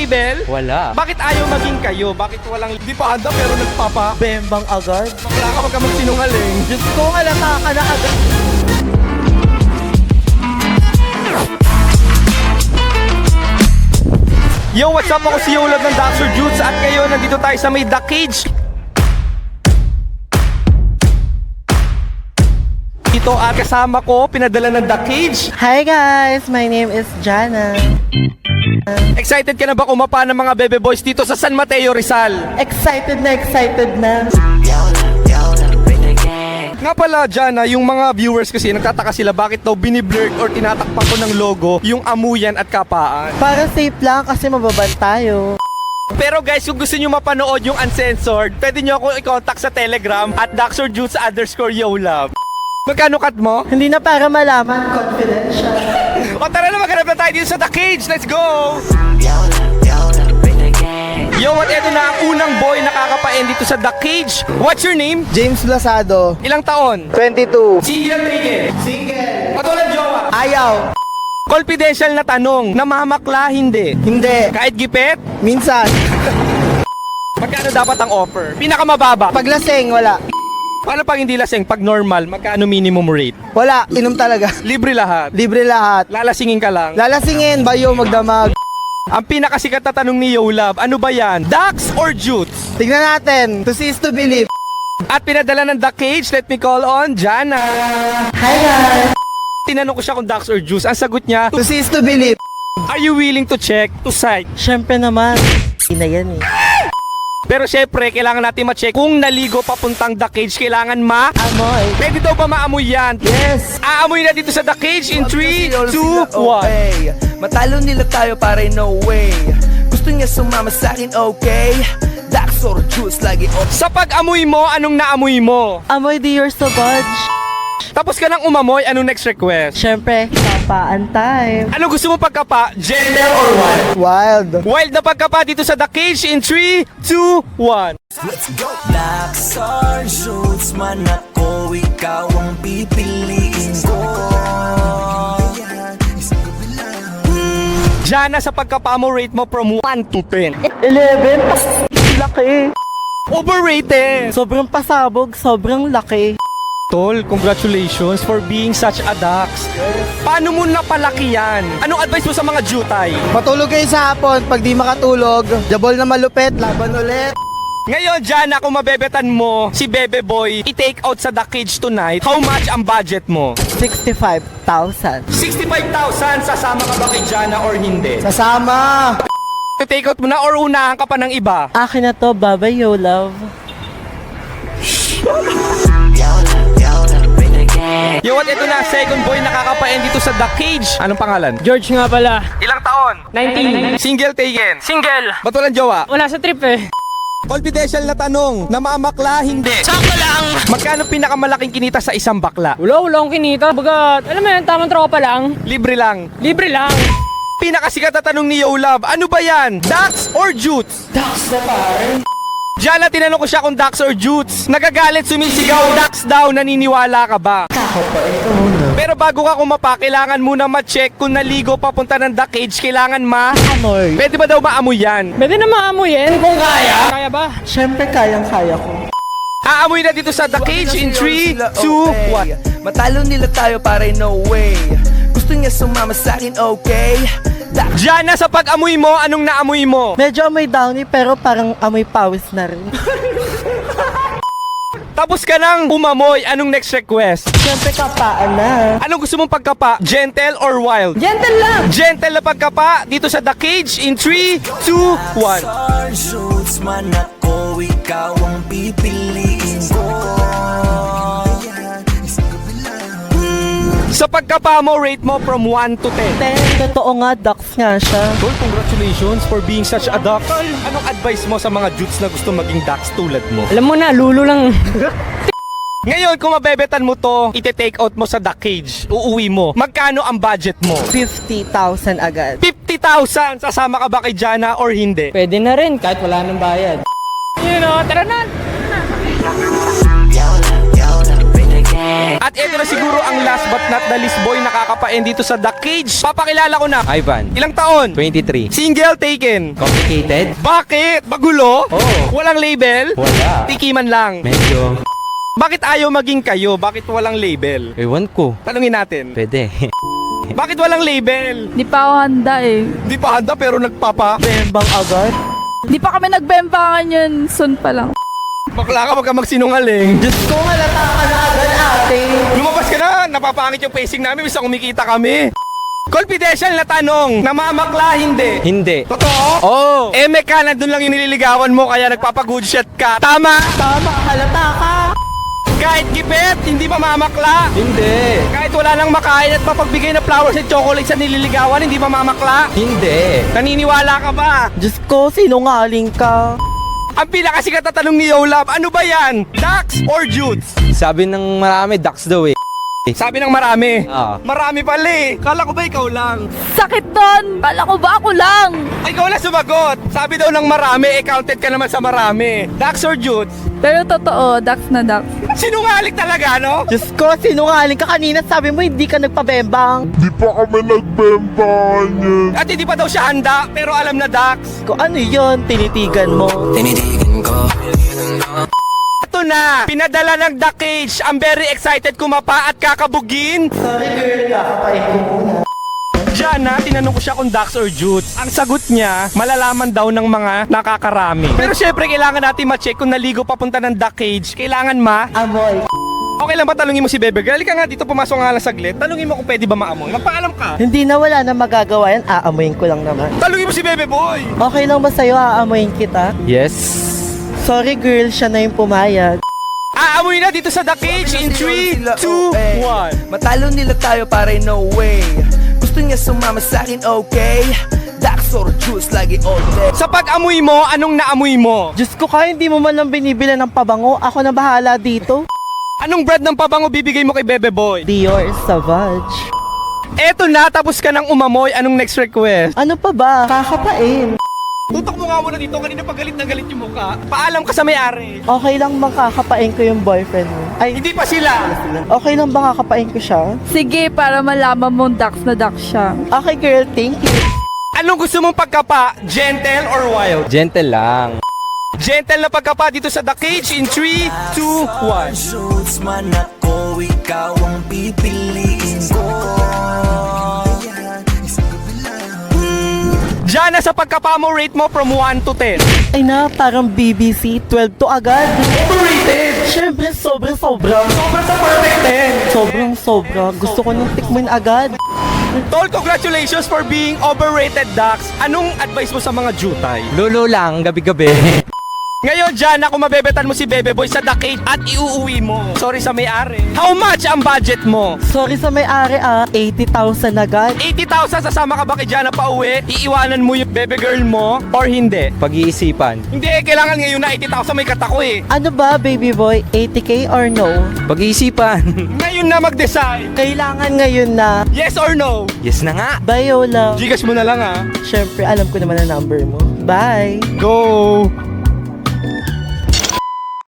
Bell? Wala. Bakit ayaw maging kayo? Bakit walang di pa handa pero nagpapa? Bembang agad. Bakla ka, wag ka magsinungaling. Diyos ko, halata ka na agad. Yo, what's up? Ako si Yolab ng Dr. Jutes at ngayon nandito tayo sa may The Cage. Ito at kasama ko, pinadala ng The Cage. Hi guys, my name is Jana. Excited ka na ba kumapa ng mga bebe boys dito sa San Mateo, Rizal? Excited na. Nga pala, Jana, yung mga viewers kasi nagtataka sila bakit daw biniblurred or tinatakpan ko ng logo yung amuyan at kapaan. Para safe lang kasi mababan tayo. Pero guys, kung gusto nyo mapanood yung uncensored, pwede nyo ako i-contact sa Telegram at DrJutes_Yolab. Magkano cut mo? Hindi na para malaman, confidential. O tara na, maghanap na tayo dito sa The Cage. Let's go! Yo, at eto na ang unang boy na kakapain dito sa The Cage. What's your name? James Blasado, Ilang taon? 22. Single, Trigger. Single. Patulad jowa. Ayaw. Confidential na tanong, namamakla hindi. Hindi. Kahit gipet, Minsan. magkano dapat ang offer? Pinakamababa. Paglaseng, wala. Paano pag hindi laseng? Pag normal, magkano minimum rate? Wala, inom talaga. Libre lahat. Libre lahat. Lalasingin ka lang. Lalasingin, bayo, magdamag. Ang pinakasikat na tanong ni Yolab, ano ba yan? Dax or Jutes? Tignan natin. To see is to believe. At pinadala ng The Cage, let me call on Jana. Hi guys. Tinanong ko siya kung Dax or Juice. Ang sagot niya, To see is to believe. are you willing to check to sight? Siyempre naman. Ina yan eh. Pero syempre, kailangan natin ma-check kung naligo papuntang The Cage, kailangan Amoy. Pwede daw ba maamoy yan? Yes. Aamoy na dito sa The Cage in 3, 2, 1. Matalo nila tayo pare no way. Gusto niya sumama sa akin okay. Dax or juice lagi on. Sa pag-amoy mo, anong naamoy mo? Amoy Dior Sauvage. Tapos ka nang umamoy, anong next request? Siyempre, kapaan time. Ano gusto mo pagkapa? Gender or wild? Wild. Wild na pagkapa dito sa The Cage in 3, 2, 1. Let's go. Dax or juice man ako, ikaw ang pipiliin ko. Jana, sa pagkapa mo, rate mo from 1 to 10. 11. Laki. Overrated! Sobrang pasabog, sobrang laki. Tol, congratulations for being such a Dax. Paano mo napalaki yan? Anong advice mo sa mga jutay? Matulog kayo sa hapon. Pag di makatulog, jabol na malupit, laban ulit. Ngayon, Jana, kung mabebetan mo si Bebe Boy i-take out sa The Cage tonight, how much ang budget mo? 65,000. 65,000, sasama ka ba kay Jana or hindi? Sasama. I-take out mo na or unahan ka pa ng iba? Akin na to, Baba Yolab. Yo, at ito na, second boy nakakapain dito sa The Cage. Anong pangalan? George nga pala. Ilang taon? 19. Single taken. Single. Ba't walang jowa? Wala sa trip eh. Confidential na tanong, namamakla hindi. Sakto lang. Magkano pinakamalaking kinita sa isang bakla? Wala akong kinita. Baga, alam mo yan, tamang tropa lang. Libre lang. Libre lang. Pinakasikat na tanong ni Yolab, ano ba yan? Dax or Jutes? Dax na par. Jana, tinanong ko siya kung Dax or Jutes. Nagagalit, sumisigaw, Dax daw, naniniwala ka ba? Ako pa, ito muna. Pero bago ka kumapa, kailangan muna ma-check kung naligo papunta ng The Cage, kailangan Amoy. Pwede ba daw maamoy yan? Pwede na maamoy yan kung kaya. Kaya ba? Siyempre, kayang-kaya ko. Aamoy na dito sa The Cage in 3, 2, 1. Matalo nila tayo pare no way. Gusto niya sumama sa akin okay. Dax Jana, sa pag-amoy mo, anong naamoy mo? Medyo amoy downy, pero parang amoy pawis na rin. Tapos ka nang umamoy, anong next request? Siyempre, kapaan na. Anong gusto mong pagkapa? Gentle or wild? Gentle lang. Gentle na pagkapa dito sa The Cage in 3, 2, 1. or juice man ako, ikaw ang pipiliin ko. Sa pagkapa mo, rate mo from 1 to 10. Totoo nga, Dax nga siya. Tol, congratulations for being such a Dax. Anong advice mo sa mga Jutes na gusto maging Dax tulad mo? Alam mo na, lulo lang. Ngayon, kung mabebetan mo to, ite-take out mo sa The Cage, uuwi mo. Magkano ang budget mo? 50,000 agad. 50,000! Sasama ka ba kay Jana or hindi? Pwede na rin kahit wala nang bayad. Tara na. At ito na siguro ang last but not the least boy nakakapain dito sa The Cage. Papakilala ko na. Ivan, Ilang taon? 23. Single taken. Complicated? Bakit? Magulo? Oo. Walang label? Wala. Tikiman lang. Medyo, Bakit ayaw maging kayo? Bakit walang label? ewan ko. Tanungin natin. Pwede. Bakit walang label? Di pa ako handa eh. Di pa handa pero nagpapa. Bembang agad. Di pa kami nagbembangan yun. Soon pa lang. Bakla ka, wag ka magsinungaling. Diyos ko, halata ka na agad ate. Lumabas ka na, napapangit yung pacing namin, bisa kumikita kami. Confidential na tanong, namamakla hindi? Hindi. Totoo? Oh! Meka, nandun lang yung nililigawan mo kaya nagpapa-good shot ka. Tama? Tama, halata ka. Kahit gipet, hindi mamamakla. Hindi. Kahit wala nang makain at mapagbigay na flowers at chocolate sa nililigawan, hindi mamamakla. Hindi. Naniniwala ka ba? Diyos ko, sinungaling ka. Ang pinakasikat na tanong ni Yolab, ano ba yan? Dax or Jutes? Sabi ng marami, ducks daw eh. Sabi ng marami. Ah. Marami pala eh. Kala ko ba ikaw lang? Sakit doon! Kala ko ba ako lang? Ay, ikaw lang sumagot. Sabi daw ng marami, counted ka naman sa marami. Dax or Jutes? Pero totoo, Dax na Dax. Sinungaling talaga, no? Diyos ko, sinungaling ka kanina. Sabi mo, hindi ka nagpabembang. At hindi pa daw siya handa, pero alam na Dax. Ko, ano yun? Tinitigan mo. Ito na, pinadala ng The Cage. I'm very excited kumapa at kakabugin. Sorry girl, kakapain ko muna. Diyan tinanong ko siya kung Dax or Jutes. Ang sagot niya, malalaman daw ng mga nakakarami. Pero syempre, kailangan natin ma-check kung naligo papunta ng The Cage. Kailangan Amoy. Okay lang ba talungin mo si Bebe Girl? Halika nga dito, pumasok nga lang saglit. Talungin mo kung pwede ba maamoy. Magpaalam ka. Hindi na, wala na magagawa yan. Aamoyin ko lang naman. Talungin mo si Bebe Boy. Okay lang ba sa'yo? Aamoyin kita? Yes. Sorry girl, siya na yung pumayag. Aamoy na dito sa The Cage in 3, 2, 1. Matalo nila tayo pare no way. Gusto niya sumama sa akin okay. Dax or juice lagi all day. Sa pag-amoy mo, anong naamoy mo? Diyos ko, kaya hindi mo man lang binibila ng pabango. Ako na bahala dito. Anong brand ng pabango bibigay mo kay Bebe Boy? Dior Savage. Eto na, tapos ka nang umamoy. Anong next request? Ano pa ba? Kakapain. Tutok mo nga muna dito. Kanina pa galit na galit yung mukha. Paalam ka sa may-ari. Okay lang bang kakapain ko yung boyfriend mo? Ay, Hindi pa sila. okay lang bang kakapain ko siya? Sige, para malaman mong Dax na Dax siya. Okay girl, thank you. Anong gusto mong pagkapa? Gentle or wild? Gentle lang. Gentle na pagkapa dito sa The Cage in 3, 2, 1. Shoots man ako, ikaw ang pipiliin ko. Diyan na sa pagkapa mo, rate mo from 1 to 10. Ay na, parang BBC, 12 to agad. Overrated! Siyempre, sobra. Sobrang sa perfect 10. Sobra. Gusto ko nang tikmin agad. Tol, congratulations for being overrated, Dax. Anong advice mo sa mga jutay? Lolo lang, gabi-gabi. Ngayon dyan, ako mabebetan mo si Bebe Boy sa The Cage at iuuwi mo. Sorry sa may-ari. How much ang budget mo? Sorry sa may-ari 80,000 agad. 80,000, sasama ka ba kay Jana pa uwi? Iiwanan mo yung Bebe Girl mo? Or hindi? Pag-iisipan. Hindi, kailangan ngayon na 80,000 may katako eh. Ano ba, baby boy? 80k or no? Pag-iisipan. Ngayon na mag-decide. Kailangan ngayon na. Yes or no? Yes na nga. Bye, Yola. Gcash mo na lang ah. Siyempre, alam ko naman ang number mo. Bye. Go!